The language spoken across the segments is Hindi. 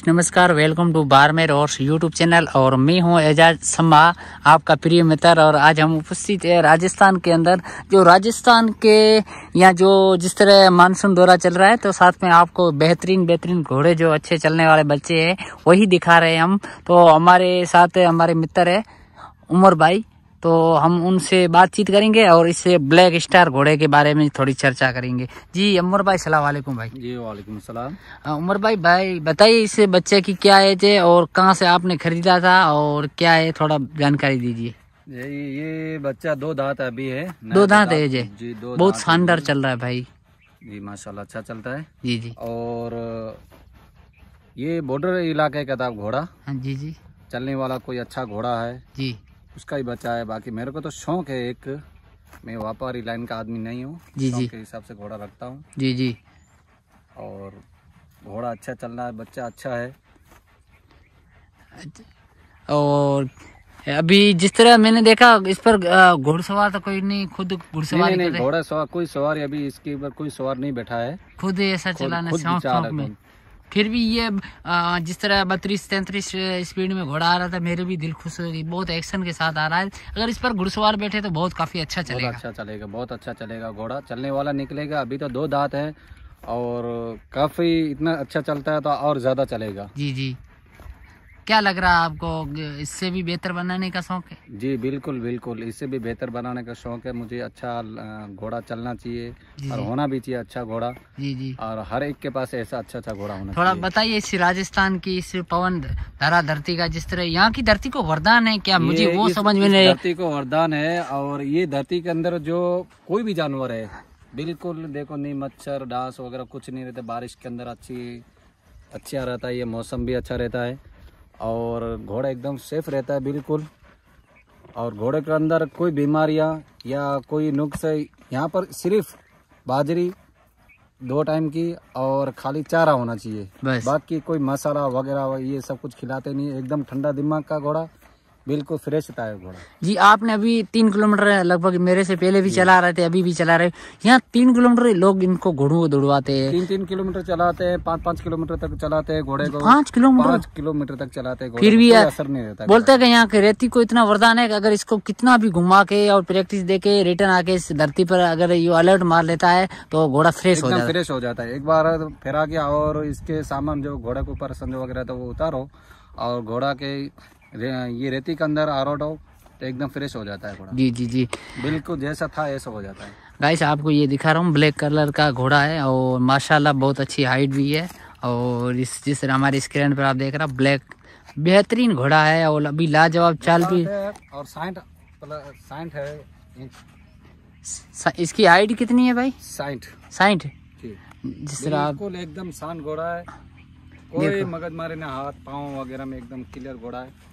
नमस्कार, वेलकम टू बारमेर और यूट्यूब चैनल। और मैं हूं एजाज सम्मा, आपका प्रिय मित्र। और आज हम उपस्थित है राजस्थान के अंदर। जो राजस्थान के यहाँ जो जिस तरह मानसून दौरा चल रहा है, तो साथ में आपको बेहतरीन घोड़े जो अच्छे चलने वाले बच्चे हैं वही दिखा रहे हैं हम। तो हमारे साथ हमारे मित्र है उमर भाई, तो हम उनसे बातचीत करेंगे और इससे ब्लैक स्टार घोड़े के बारे में थोड़ी चर्चा करेंगे। जी उमर भाई, सलाम वालेकुम भाई। जी वालेकुम सलाम। उमर भाई बताइए इस बच्चे की क्या एज है और कहाँ से आपने खरीदा था और क्या है, थोड़ा जानकारी दीजिए। ये बच्चा 2 दांत अभी है। 2 दांत एज है जी, 2 बहुत दांत शानदार चल रहा है भाई। जी माशाल्लाह, अच्छा चलता है। जी। और ये बॉर्डर इलाके का था घोड़ा। हाँ जी। चलने वाला कोई अच्छा घोड़ा है जी, उसका ही बच्चा है। बाकी मेरे को तो शौक है, एक मैं व्यापारी लाइन का आदमी नहीं हूँ। जी शौक के हिसाब से घोड़ा रखता हूँ। जी। और घोड़ा अच्छा चल रहा है, बच्चा अच्छा है। और अभी जिस तरह मैंने देखा इस पर घुड़सवार तो कोई नहीं, खुद घुड़सवार नहीं, घोड़ा सवार कोई सवार अभी इसके ऊपर कोई सवार नहीं बैठा है, खुद ऐसा चलाना शौक में। फिर भी ये जिस तरह 32-33 स्पीड में घोड़ा आ रहा था, मेरे भी दिल खुश हो गई। बहुत एक्शन के साथ आ रहा है। अगर इस पर घुड़सवार बैठे तो बहुत काफी अच्छा चलेगा। बहुत अच्छा चलेगा घोड़ा, चलने वाला निकलेगा। अभी तो 2 दांत है और काफी इतना अच्छा चलता है तो और ज्यादा चलेगा। जी। क्या लग रहा है आपको, इससे भी बेहतर बनाने का शौक है? जी बिल्कुल, इससे भी बेहतर बनाने का शौक है मुझे। अच्छा घोड़ा चलना चाहिए और होना भी चाहिए अच्छा घोड़ा। जी। और हर एक के पास ऐसा अच्छा घोड़ा होना चाहिए। थोड़ा बताइए इस राजस्थान की इस पवन धरा धरती का, जिस तरह यहाँ की धरती को वरदान है क्या? मुझे वो समझ में नहीं। धरती को वरदान है। और ये धरती के अंदर जो कोई भी जानवर है, बिल्कुल देखो नहीं, मच्छर डांस वगैरह कुछ नहीं रहता। बारिश के अंदर अच्छा रहता है, ये मौसम भी अच्छा रहता है और घोड़ा एकदम सेफ रहता है बिल्कुल। और घोड़े के अंदर कोई बीमारियां या कोई नुक्स है यहाँ पर, सिर्फ बाजरी 2 टाइम की और खाली चारा होना चाहिए बस। बाकी कोई मसाला वगैरह ये सब कुछ खिलाते नहीं। एकदम ठंडा दिमाग का घोड़ा, बिल्कुल फ्रेश होता है घोड़ा। जी, आपने अभी 3 किलोमीटर लगभग मेरे से पहले भी चला रहे थे, अभी भी चला रहे। यहाँ 3 किलोमीटर लोग इनको घोड़ों को दौड़वाते हैं। 3 किलोमीटर चलाते हैं, 5 किलोमीटर तक चलाते हैं घोड़े को। 5 किलोमीटर तक चलाते हैं। फिर भी असर नहीं रहता। बोलते हैं कि यहाँ की रेती को इतना वरदान है कि अगर इसको कितना भी घुमा के और प्रैक्टिस दे के रिटर्न आके इस धरती पर अगर ये अलर्ट मार लेता है तो घोड़ा फ्रेश हो जाता है। एक बार फिर आ गया और इसके सामान जो घोड़े के ऊपर संजो वगैरह था वो उतारो और घोड़ा के ये रेती के अंदर आरोडो तो एकदम फ्रेश हो जाता है घोड़ा। जी बिल्कुल जैसा था ऐसा हो जाता है। गाइस आपको ये दिखा रहा हूँ, ब्लैक कलर का घोड़ा है और माशाल्लाह बहुत अच्छी हाइट भी है। और इस जिस तरह हमारी स्क्रीन पर आप देख रहे हैं, ब्लैक बेहतरीन घोड़ा है और अभी लाजवाब चाल भी। और 60 है इसकी हाइट कितनी है भाई? 60। जिस तरह बिल्कुल एकदम शान घोड़ा है, कोई मगजमारी ना, हाथ पाँव वगैरह में एकदम क्लियर घोड़ा है।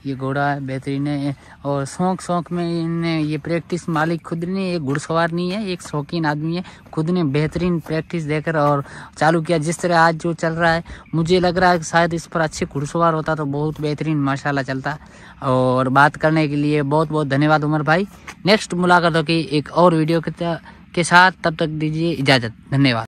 ये घोड़ा है बेहतरीन है। और शौक में इनने ये प्रैक्टिस, मालिक खुद ने, एक घुड़सवार नहीं है, एक शौकीन आदमी है, खुद ने बेहतरीन प्रैक्टिस देकर और चालू किया। जिस तरह आज जो चल रहा है, मुझे लग रहा है कि शायद इस पर अच्छे घुड़सवार होता तो बहुत बेहतरीन माशाल्लाह चलता। और बात करने के लिए बहुत बहुत धन्यवाद उमर भाई। नेक्स्ट मुलाकात होगी एक और वीडियो के साथ, तब तक दीजिए इजाज़त। धन्यवाद।